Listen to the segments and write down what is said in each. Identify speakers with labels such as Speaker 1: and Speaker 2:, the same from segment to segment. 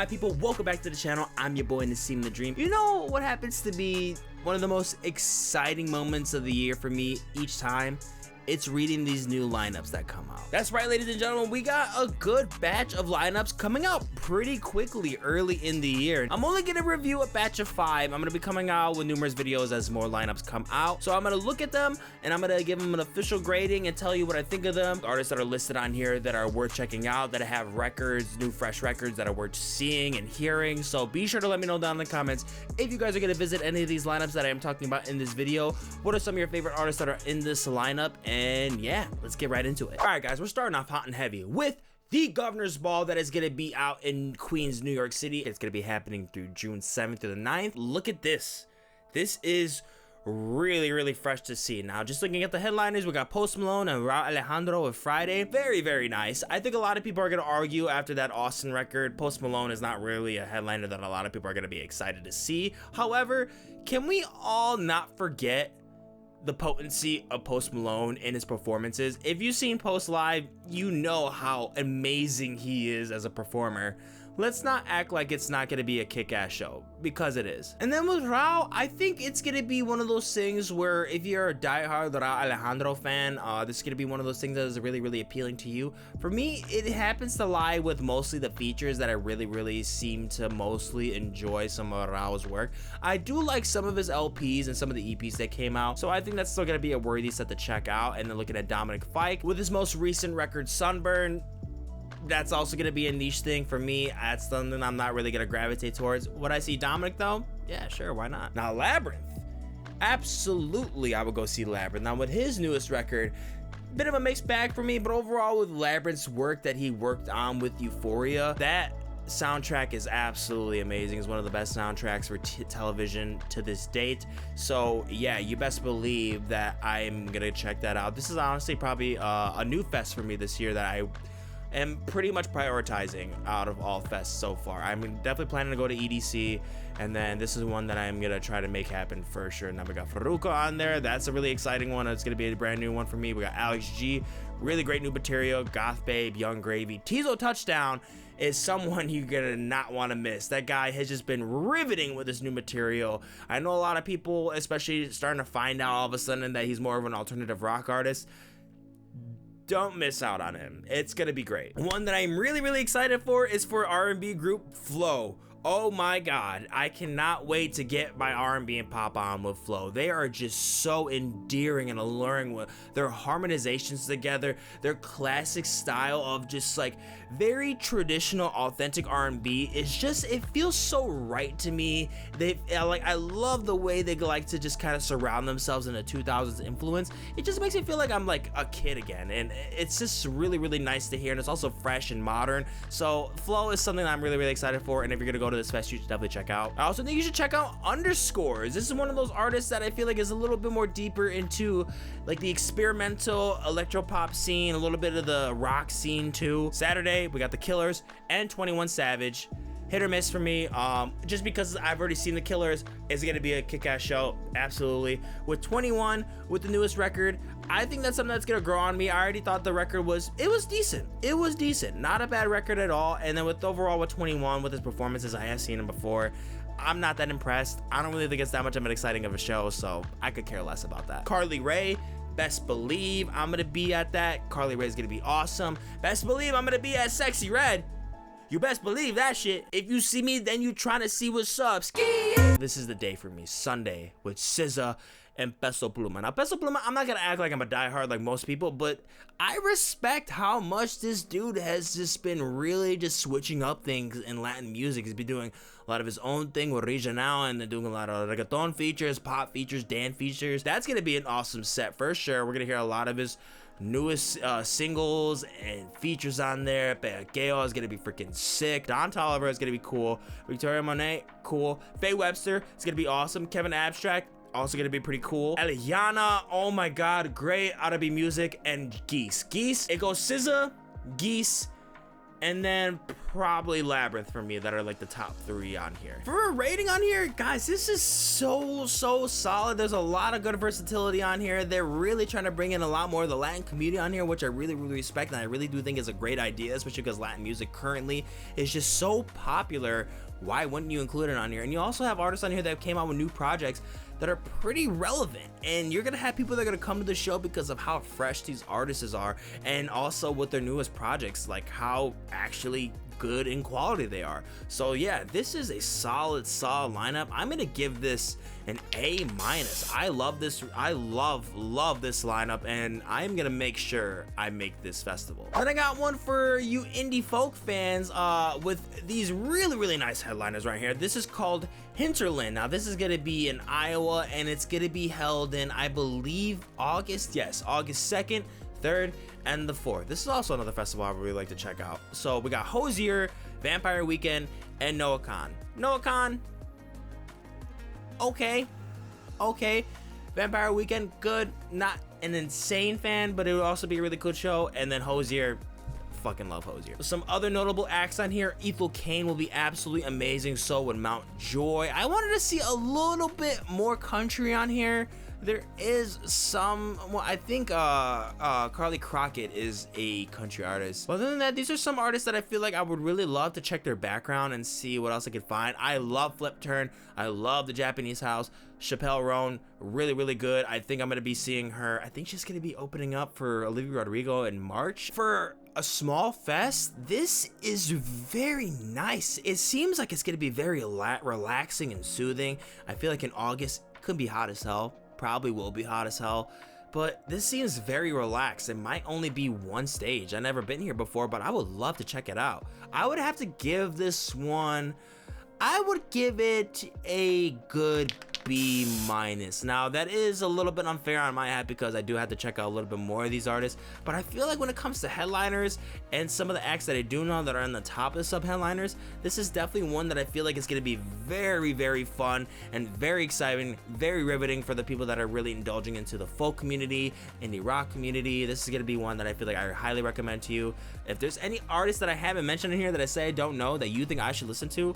Speaker 1: my people? Welcome back to the channel. I'm your boy Nassim the Dream. You know what happens to be one of the most exciting moments of the year for me each time? It's reading these new lineups that come out. That's right, ladies and gentlemen, we got a good batch of lineups coming out pretty quickly early in the year. I'm only gonna review a batch of 5. I'm gonna be coming out with numerous videos as more lineups come out. So I'm gonna look at them and I'm gonna give them an official grading and tell you what I think of them. The artists that are listed on here that are worth checking out, that have records, new fresh records that are worth seeing and hearing. So be sure to let me know down in the comments if you guys are gonna visit any of these lineups that I am talking about in this video. What are some of your favorite artists that are in this lineup? And yeah, let's get right into it. All right, guys, we're starting off hot and heavy with the Governor's Ball that is going to be out in Queens, New York City. It's going to be happening through June 7th to the 9th. Look at this. This is really fresh to see. Now, just looking at the headliners, we got Post Malone and Rauw Alejandro with Friday. Very nice. I think a lot of people are going to argue after that Austin record, Post Malone is not really a headliner that a lot of people are going to be excited to see. However, can we all not forget the potency of Post Malone in his performances? If you've seen Post live, you know how amazing he is as a performer. Let's not act like it's not gonna be a kick-ass show, because it is. And then with Rauw, I think it's gonna be one of those things where if you're a diehard Rauw Alejandro fan, this is gonna be one of those things that is really appealing to you. For me, it happens to lie with mostly the features that I really seem to mostly enjoy some of Rauw's work. I do like some of his LPs and some of the EPs that came out, so I think that's still gonna be a worthy set to check out. And then looking at Dominic Fike with his most recent record, Sunburn, that's also gonna be a niche thing for me. That's something I'm not really gonna gravitate towards. Would I see Dominic though? Yeah, sure, why not? Now Labyrinth, absolutely I would go see Labyrinth. Now with his newest record, bit of a mixed bag for me, but overall with Labyrinth's work that he worked on with Euphoria, that soundtrack is absolutely amazing. It's one of the best soundtracks for television to this date. So yeah, you best believe that I'm gonna check that out. This is honestly probably a new fest for me this year that I am pretty much prioritizing out of all fests so far. I'm definitely planning to go to EDC, and then this is one that I'm gonna try to make happen for sure. Now we got Faruko on there. That's a really exciting one. It's gonna be a brand new one for me. We got Alex G, really great new material. Goth Babe, Young Gravy. Tizo Touchdown is someone you're gonna not want to miss. That guy has just been riveting with his new material. I know a lot of people, especially starting to find out all of a sudden that he's more of an alternative rock artist. Don't miss out on him. It's gonna be great. One that I'm really excited for is for R&B group Flow. Oh my god, I cannot wait to get my R&B and pop on with Flow. They are just so endearing and alluring with their harmonizations together, their classic style of just like very traditional authentic R&B. It's just, it feels so right to me. I love the way they like to just kind of surround themselves in a 2000s influence. It just makes me feel like I'm like a kid again, and it's just really nice to hear, and it's also fresh and modern. So Flow is something I'm really excited for, and if you're gonna go to this fest, you should definitely check out. I also think you should check out Underscores. This is one of those artists that I feel like is a little bit more deeper into like the experimental electropop scene, a little bit of the rock scene too. Saturday we got The Killers and 21 Savage. Hit or miss for me, just because I've already seen The Killers. It's gonna be a kick-ass show, absolutely. With 21, with the newest record, I think that's something that's gonna grow on me. I already thought the record was decent. It was decent, not a bad record at all. And then with 21, with his performances, I have seen him before. I'm not that impressed. I don't really think it's that much of an exciting of a show, so I could care less about that. Carly Rae, best believe I'm gonna be at that. Carly Rae is gonna be awesome. Best believe I'm gonna be at Sexy Red. You best believe that shit. If you see me, then you trying to see what's up. This is the day for me. Sunday with SZA and Peso Pluma. Now, Peso Pluma, I'm not gonna act like I'm a diehard like most people, but I respect how much this dude has just been really just switching up things in Latin music. He's been doing a lot of his own thing with Regional, and then doing a lot of reggaeton features, pop features, dance features. That's gonna be an awesome set for sure. We're gonna hear a lot of his newest singles and features on there. Pegaeo is gonna be freaking sick. Don Toliver is gonna be cool. Victoria Monet, cool. Faye Webster is gonna be awesome. Kevin Abstract, also gonna be pretty cool. Eliana, oh my god, great. R&B music. And Geese. It goes SZA, Geese, and then probably Labyrinth for me that are like the top 3 on here. For a rating on here, guys, this is so solid. There's a lot of good versatility on here. They're really trying to bring in a lot more of the Latin community on here, which I really respect, and I really do think is a great idea, especially because Latin music currently is just so popular. Why wouldn't you include it on here? And you also have artists on here that came out with new projects that are pretty relevant, and you're gonna have people that are gonna come to the show because of how fresh these artists are, and also with their newest projects, like how actually good in quality they are. So yeah, this is a solid lineup. I'm gonna give this an A-. I love this. I love this lineup, and I'm gonna make sure I make this festival. Then I got one for you indie folk fans with these really nice headliners right here. This is called Hinterland. Now this is gonna be in Iowa, and it's gonna be held in, I believe, August 2nd, 3rd, and the 4th. This is also another festival I would really like to check out. So we got Hozier, Vampire Weekend, and Noah Khan. Noah Khan, okay. Vampire Weekend, good. Not an insane fan, but it would also be a really good show. And then Hozier, fucking love Hozier. Some other notable acts on here. Ethel Cain will be absolutely amazing. So would Mount Joy. I wanted to see a little bit more country on here. There is some, well, I think Carly Crockett is a country artist. But other than that, these are some artists that I feel like I would really love to check their background and see what else I could find. I love Flip Turn. I love the Japanese House. Chappelle Roan, really good. I think I'm gonna be seeing her. I think she's gonna be opening up for Olivia Rodrigo in March. For a small fest, this is very nice. It seems like it's gonna be very relaxing and soothing. I feel like in August, could be hot as hell. Probably will be hot as hell, but this seems very relaxed. It might only be one stage. I've never been here before, but I would love to check it out. I would have to give this one, I would give it a good B-. Now that is a little bit unfair on my hat because I do have to check out a little bit more of these artists, but I feel like when it comes to headliners and some of the acts that I do know that are on the top of the sub headliners, this is definitely one that I feel like is going to be very fun and very exciting, very riveting for the people that are really indulging into the folk community, indie rock community. This is going to be one that I feel like I highly recommend to you. If there's any artists that I haven't mentioned in here that I say I don't know that you think I should listen to,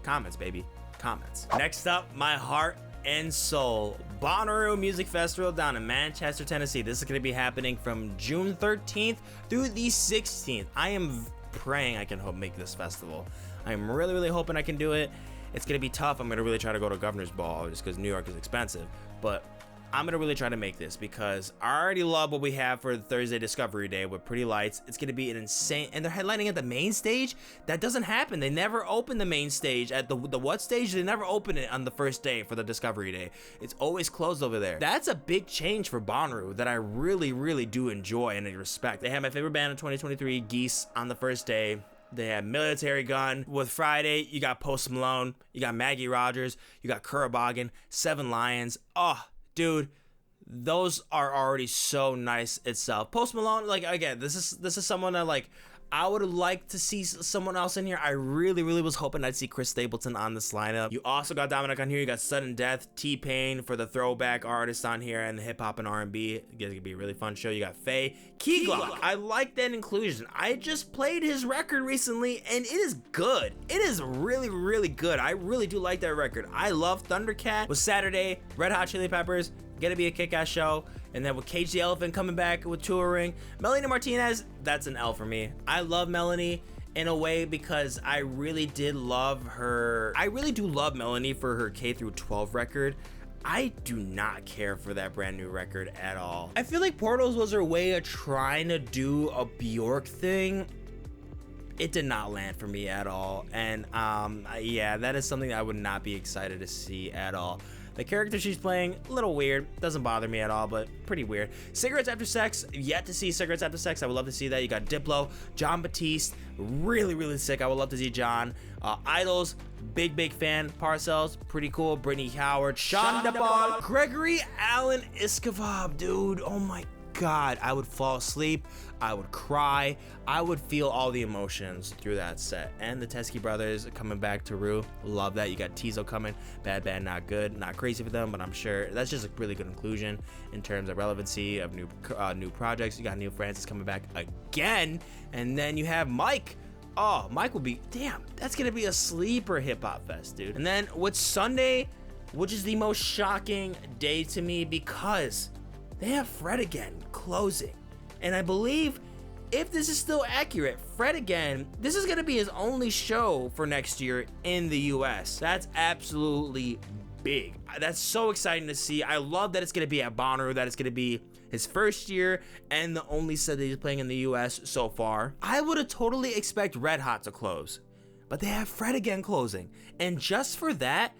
Speaker 1: comments, baby. Comments. Next up, my heart and soul, BONNAROO Music Festival down in Manchester, Tennessee. This is going to be happening from June 13th through the 16th. I am praying I can make this festival. I am really hoping I can do it. It's going to be tough. I'm going to really try to go to Governor's Ball just because New York is expensive, but I'm gonna really try to make this because I already love what we have for Thursday Discovery Day with Pretty Lights. It's gonna be an insane, and they're headlining at the main stage. That doesn't happen. They never open the main stage at the what stage? They never open it on the first day for the Discovery Day. It's always closed over there. That's a big change for BONNAROO that I really do enjoy and I respect. They had my favorite band in 2023, Geese, on the first day. They had Military Gun. With Friday, you got Post Malone, you got Maggie Rogers, you got Kurabogin, Seven Lions. Oh, dude, those are already so nice itself. Post Malone, like, again, this is someone that, like, I would like to see someone else in here. I really was hoping I'd see Chris Stapleton on this lineup. You also got Dominic on here. You got Sudden Death, T-Pain for the throwback artists on here, and the hip hop and R&B. It's gonna be a really fun show. You got Faye, Key Glock. I like that inclusion. I just played his record recently, and it is good. It is really good. I really do like that record. I love Thundercat. With Saturday, Red Hot Chili Peppers. Gonna be a kick-ass show. And then with Cage the Elephant coming back with touring, Melanie Martinez, that's an L for me. I love Melanie in a way because I really did love her. I really do love Melanie for her K through 12 record. I do not care for that brand new record at all. I feel like Portals was her way of trying to do a Bjork thing. It did not land for me at all. And yeah, that is something I would not be excited to see at all. The character she's playing, a little weird. Doesn't bother me at all, but pretty weird. Cigarettes After Sex, yet to see Cigarettes After Sex. I would love to see that. You got Diplo, John Batiste, really sick. I would love to see John. Idols, big fan. Parcells, pretty cool. Brittany Howard, Sean DePaul, Gregory Alan Iscavab, dude. Oh my God, I would fall asleep. I would cry. I would feel all the emotions through that set. And the Teskey Brothers coming back to Rue. Love that. You got Tizo coming. Bad, Not Good. Not crazy for them, but I'm sure that's just a really good inclusion in terms of relevancy of new projects. You got Neil Francis coming back again. And then you have Mike Oh, Mike will be, damn, that's gonna be a sleeper hip hop fest, dude. And then with Sunday, which is the most shocking day to me because they have Fred again closing. And I believe, if this is still accurate, Fred again, this is gonna be his only show for next year in the US. That's absolutely big. That's so exciting to see. I love that it's gonna be at Bonnaroo, that it's gonna be his first year and the only set that he's playing in the US so far. I would have totally expect Red Hot to close, but they have Fred again closing. And just for that,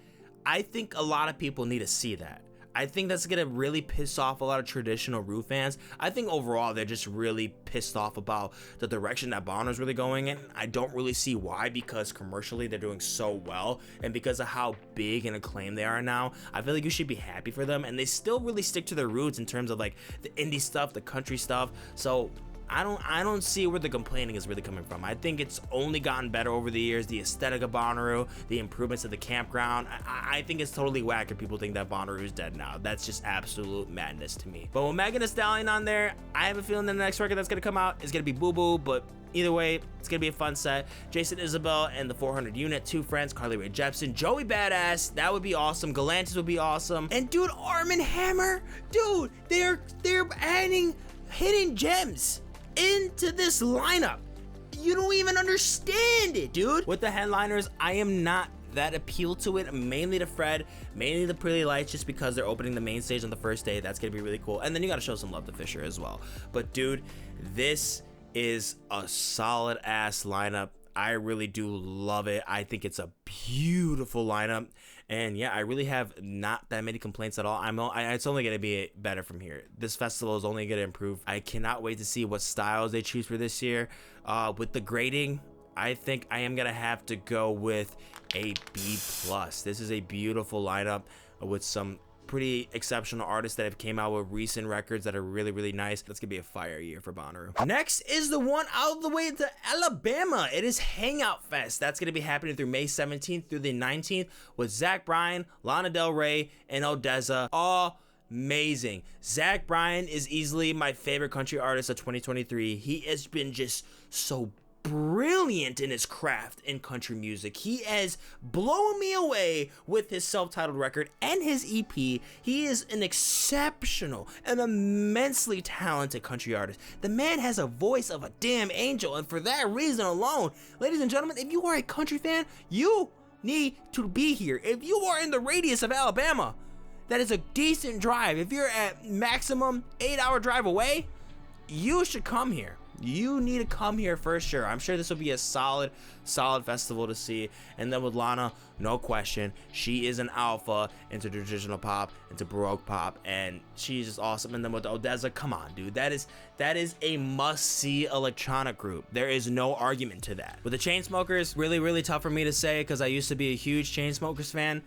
Speaker 1: I think a lot of people need to see that. I think that's gonna really piss off a lot of traditional Roo fans. I think overall they're just really pissed off about the direction that Bonner's really going in. I don't really see why, because commercially they're doing so well, and because of how big and acclaimed they are now, I feel like you should be happy for them. And they still really stick to their roots in terms of like the indie stuff, the country stuff. So I don't see where the complaining is really coming from. I think it's only gotten better over the years. The aesthetic of Bonnaroo, the improvements of the campground. I think it's totally whack if people think that Bonnaroo is dead now. That's just absolute madness to me. But with Megan Thee Stallion on there, I have a feeling that the next record that's gonna come out is gonna be Boo Boo. But either way, it's gonna be a fun set. Jason Isabel and the 400 Unit, Two Friends, Carly Rae Jepsen, Joey Badass, that would be awesome. Galantis would be awesome. And dude, Arm & Hammer, dude, they're adding hidden gems into this lineup. You don't even understand it, dude. With the headliners, I am not that appealed to it, mainly to Fred, mainly the Pretty Lights, just because they're opening the main stage on the first day. That's gonna be really cool. And then you gotta show some love to Fisher as well. But dude, this is a solid ass lineup. I really do love it. I think it's a beautiful lineup. And yeah, I really have not that many complaints at all. It's only gonna be better from here. This festival is only gonna improve. I cannot wait to see what styles they choose for this year. With the grading, I think I am gonna have to go with a B+. This is a beautiful lineup with some pretty exceptional artists that have came out with recent records that are really, really nice. That's gonna be a fire year for Bonnaroo. Next is the one out of the way to Alabama. It is Hangout Fest. That's gonna be happening through May 17th through the 19th with Zach Bryan, Lana Del Rey, and Odessa. Amazing. Zach Bryan is easily my favorite country artist of 2023. He has been just so brilliant in his craft in country music. He has blown me away with his self-titled record and his EP. He is an exceptional and immensely talented country artist. The man has a voice of a damn angel, and for that reason alone, ladies and gentlemen, if you are a country fan, you need to be here. If you are in the radius of Alabama, that is a decent drive. If you're at maximum 8-hour drive away, you should come here. You need to come here for sure. I'm sure this will be a solid festival to see. And then with Lana, no question, she is an alpha into traditional pop, into Baroque pop, and she's just awesome. And then with Odessa, come on, dude, that is a must-see electronic group. There is no argument to that. With the Chainsmokers, really tough for me to say because I used to be a huge Chainsmokers fan.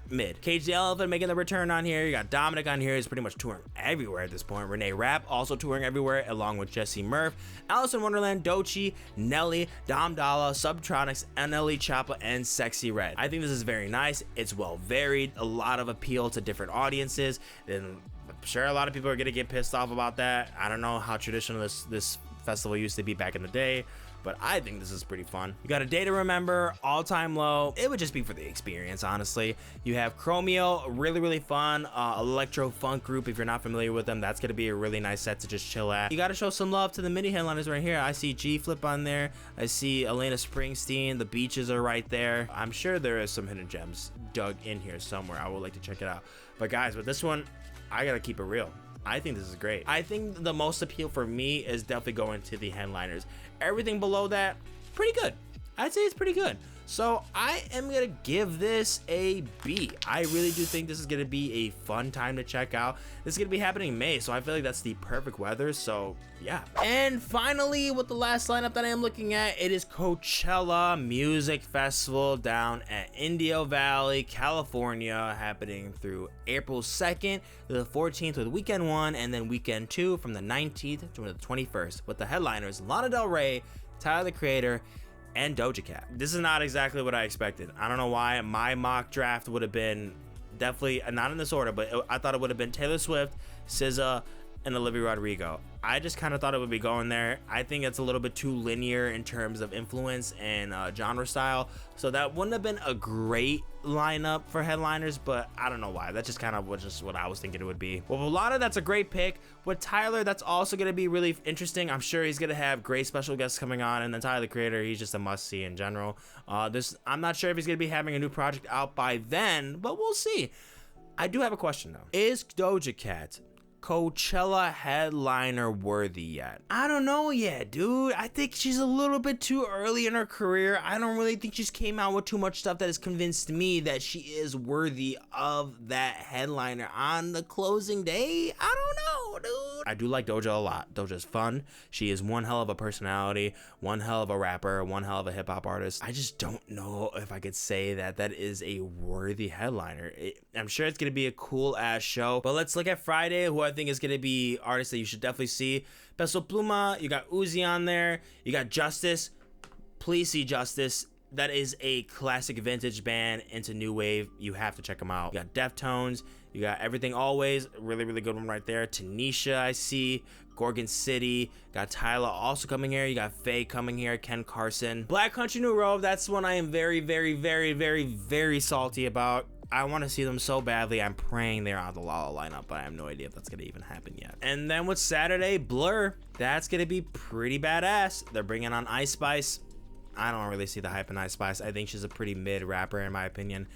Speaker 1: Mid. Cage the Elephant making the return on here. You got Dominic on here. He's pretty much touring everywhere at this point. Renee Rapp also touring everywhere along with Jesse Murph, Alice in Wonderland, Doechii, Nelly, Dom Dalla, Subtronics, NLE Choppa, and Sexy Red. I think this is very nice. It's well varied, a lot of appeal to different audiences. And I'm sure a lot of people are gonna get pissed off about that. I don't know how traditional this festival used to be back in the day, but I think this is pretty fun. You got A Day to Remember, All Time Low. It would just be for the experience, honestly. You have Chromeo, really fun electro funk group. If you're not familiar with them, that's gonna be a really nice set to just chill at. You gotta show some love to the mini headliners right here. I see G Flip on there. I see Elena Springsteen. The Beaches are right there. I'm sure there is some hidden gems dug in here somewhere. I would like to check it out. But guys, with this one, I gotta keep it real. I think this is great. I think the most appeal for me is definitely going to the headliners. Everything below that, pretty good. I'd say it's pretty good. So I am gonna give this a B. I really do think this is gonna be a fun time to check out. This is gonna be happening in May, so I feel like that's the perfect weather, so yeah. And finally, with the last lineup that I am looking at, it is Coachella Music Festival down at Indio Valley, California, happening through April 2nd to the 14th with weekend 1 and then weekend 2 from the 19th to the 21st with the headliners Lana Del Rey, Tyler the Creator, and Doja Cat. This is not exactly what I expected. I don't know why. My mock draft would have been definitely not in this order, but I thought it would have been Taylor Swift, SZA, and Olivia Rodrigo. I just kind of thought it would be going there. I think it's a little bit too linear in terms of influence and genre style, so that wouldn't have been a great lineup for headliners, but I don't know why. That's just kind of what I was thinking it would be. Well, with Lana, that's a great pick. With Tyler, that's also going to be really interesting. I'm sure he's going to have great special guests coming on, and then Tyler, the Creator, he's just a must-see in general. I'm not sure if he's going to be having a new project out by then, but we'll see. I do have a question, though. Is Doja Cat Coachella headliner worthy yet? I don't know yet, dude. I think she's a little bit too early in her career. I don't really think she's came out with too much stuff that has convinced me that she is worthy of that headliner on the closing day. I don't know, dude. I do like Doja a lot. Doja's fun. She is one hell of a personality, one hell of a rapper, one hell of a hip-hop artist. I just don't know if I could say that that is a worthy headliner. I'm sure it's gonna be a cool ass show, but let's look at Friday, who I think is gonna be artists that you should definitely see. Peso Pluma, you got Uzi on there, you got Justice. Please see Justice. That is a classic vintage band into new wave. You have to check them out. You got Deftones, you got Everything Always, really good one right there. Tanisha, I see. Gorgon City, got Tyler also coming here. You got Faye coming here, Ken Carson. Black Country New Road, that's one I am very salty about. I want to see them so badly. I'm praying they're on the Lala lineup, but I have no idea if that's gonna even happen yet. And then with Saturday, Blur, that's gonna be pretty badass. They're bringing on Ice Spice. I don't really see the hype in Ice Spice. I think she's a pretty mid rapper in my opinion.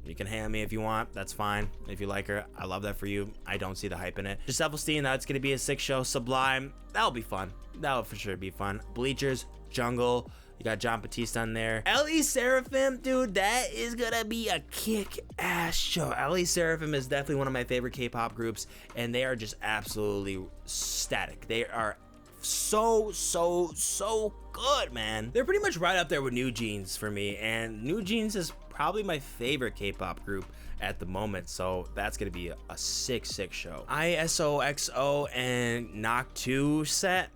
Speaker 1: You can hate me if you want, that's fine. If you like her, I love that for you. I don't see the hype in it. Just Self-Esteem, that's gonna be a sick show. Sublime, that'll be fun. That'll for sure be fun. Bleachers, Jungle, you got John Batiste on there. LE Seraphim, dude, that is gonna be a kick-ass show. LE Seraphim is definitely one of my favorite K-pop groups, and they are just absolutely static. They are so good, man. They're pretty much right up there with New Jeans for me, and New Jeans is probably my favorite K-pop group at the moment, so that's gonna be a sick show. ISOXO and Knock 2 set,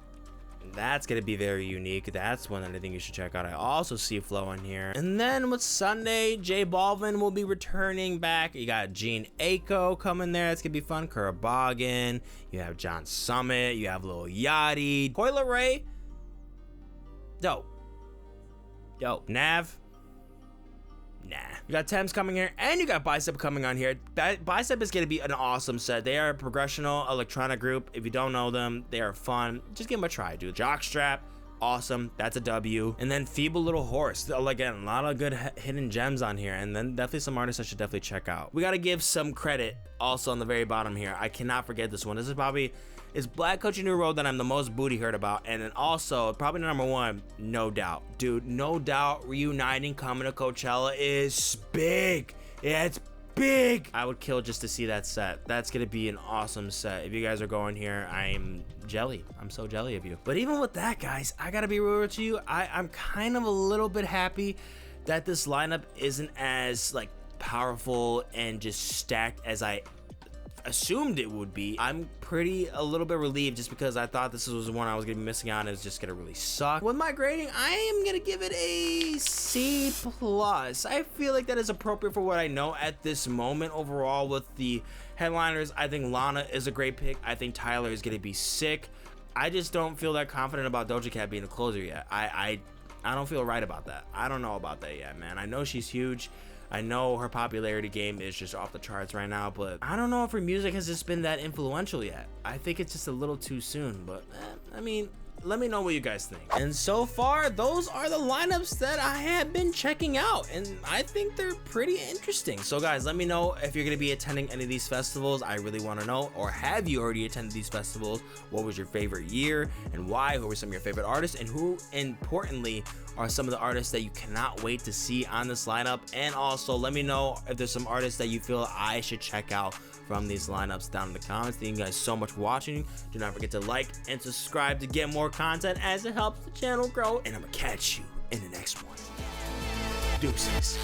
Speaker 1: that's gonna be very unique. That's one that I think you should check out. I also see Flow on here. And then with Sunday, J Balvin will be returning back. You got Gene Aiko coming there. That's gonna be fun. Kuraboggin. You have John Summit. You have Lil Yachty. Coil Ray. Dope. Nav. Nah. You got Thames coming here, and you got Bicep coming on here. That Bicep is gonna be an awesome set. They are a progressional electronic group. If you don't know them, they are fun. Just give them a try, dude. Jockstrap, awesome. That's a W. And then Feeble Little Horse. Again, a lot of good hidden gems on here, and then definitely some artists I should definitely check out. We gotta give some credit also on the very bottom here. I cannot forget this one. This is probably it's Black Country New Road that I'm the most booty heard about, and then also probably number one, No Doubt. Dude, No Doubt reuniting coming to Coachella is big. Yeah, it's big. I would kill just to see that set. That's gonna be an awesome set. If you guys are going here, I'm jelly. I'm so jelly of you. But even with that, guys, I gotta be real with you. I'm kind of a little bit happy that this lineup isn't as like powerful and just stacked as I assumed it would be. I'm a little bit relieved just because I thought this was one I was gonna be missing out and it's just gonna really suck. With my grading, I am gonna give it a C+. I feel like that is appropriate for what I know at this moment. Overall with the headliners, I think Lana is a great pick. I think Tyler is gonna be sick. I just don't feel that confident about Doja Cat being a closer yet. I don't feel right about that. I don't know about that yet, man. I know she's huge. I know her popularity game is just off the charts right now, but I don't know if her music has just been that influential yet. I think it's just a little too soon, but I mean, let me know what you guys think. And so far, those are the lineups that I have been checking out, and I think they're pretty interesting. So guys, let me know if you're gonna be attending any of these festivals. I really wanna know. Or have you already attended these festivals? What was your favorite year and why? Who were some of your favorite artists? And who, importantly, are some of the artists that you cannot wait to see on this lineup? And also let me know if there's some artists that you feel I should check out from these lineups down in the comments. Thank you guys so much for watching. Do not forget to like and subscribe to get more content as it helps the channel grow. And I'm gonna catch you in the next one. Deuces.